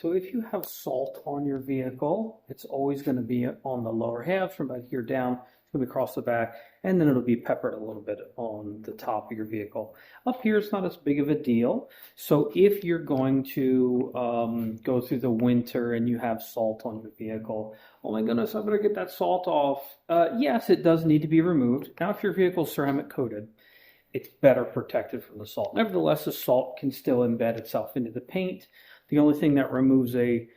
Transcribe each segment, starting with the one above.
So if you have salt on your vehicle, it's always going to be on the lower half from about here down. It's going to be across the back, and then it'll be peppered a little bit on the top of your vehicle. Up here, it's not as big of a deal. So if you're going to go through the winter and you have salt on your vehicle, oh my goodness, I'm going to get that salt off. Yes, it does need to be removed. Now, if your vehicle is ceramic coated, it's better protected from the salt. Nevertheless, the salt can still embed itself into the paint. The only thing that removes a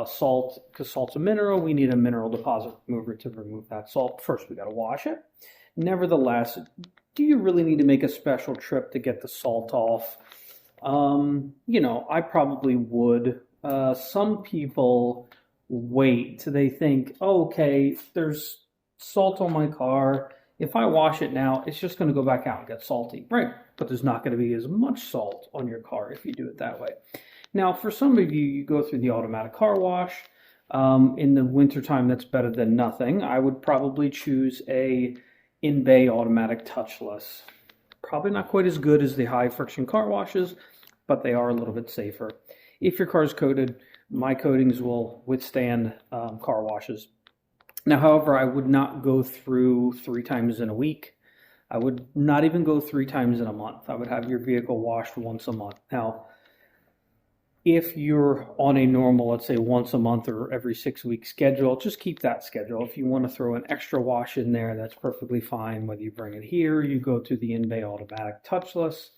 salt, because salt's a mineral, we need a mineral deposit remover to remove that salt. First, we got to wash it. Nevertheless, do you really need to make a special trip to get the salt off? I probably would. Some people wait. They think, oh, okay, there's salt on my car. If I wash it now, it's just going to go back out and get salty. Right, but there's not going to be as much salt on your car if you do it that way. Now, for some of you, you go through the automatic car wash. In the wintertime, that's better than nothing. I would probably choose a in-bay automatic touchless. Probably not quite as good as the high friction car washes, but they are a little bit safer. If your car is coated, my coatings will withstand car washes. Now, however, I would not go through 3 times in a week. I would not even go 3 times in a month. I would have your vehicle washed once a month. Now, if you're on a normal, let's say once a month or every 6-week schedule, just keep that schedule. If you want to throw an extra wash in there, that's perfectly fine. Whether you bring it here, you go to the in-bay automatic touchless.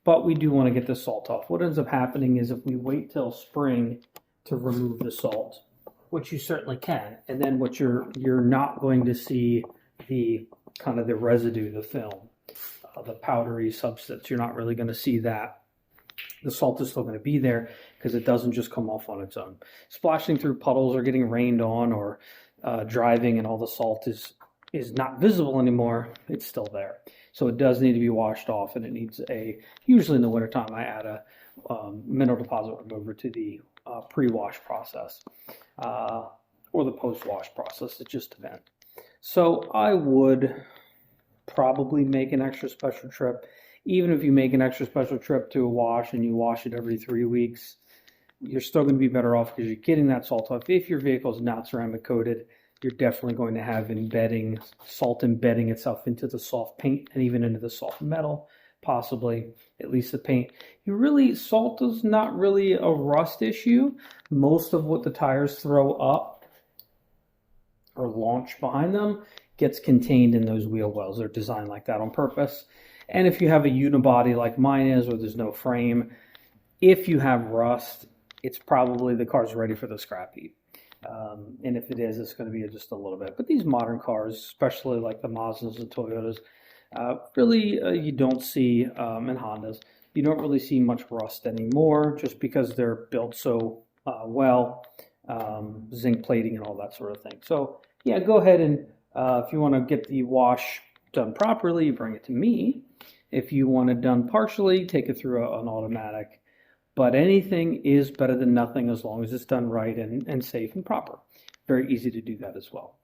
But we do want to get the salt off. What ends up happening is if we wait till spring to remove the salt, which you certainly can, and then what you're not going to see the kind of the residue, the film, the powdery substance. You're not really going to see that. The salt is still going to be there because it doesn't just come off on its own. Splashing through puddles or getting rained on or driving and all the salt is not visible anymore, it's still there. So it does need to be washed off, and it needs usually in the wintertime, I add a mineral deposit remover to the pre-wash process or the post-wash process. It just depends. So I would probably make an extra special trip. Even if you make an extra special trip to a wash and you wash it every 3 weeks, you're still going to be better off because you're getting that salt off. If your vehicle is not ceramic coated, you're definitely going to have salt embedding itself into the soft paint and even into the soft metal, possibly, at least the paint. Salt is not really a rust issue. Most of what the tires throw up or launch behind them gets contained in those wheel wells. They're designed like that on purpose. And if you have a unibody like mine is, or there's no frame, if you have rust, it's probably the car's ready for the scrap heap. And if it is, it's going to be just a little bit. But these modern cars, especially like the Mazdas and Toyotas, you don't see, and Hondas, you don't really see much rust anymore just because they're built so well, zinc plating and all that sort of thing. So yeah, go ahead and if you want to get the wash done properly, bring it to me. If you want it done partially, take it through an automatic. But anything is better than nothing as long as it's done right and safe and proper. Very easy to do that as well.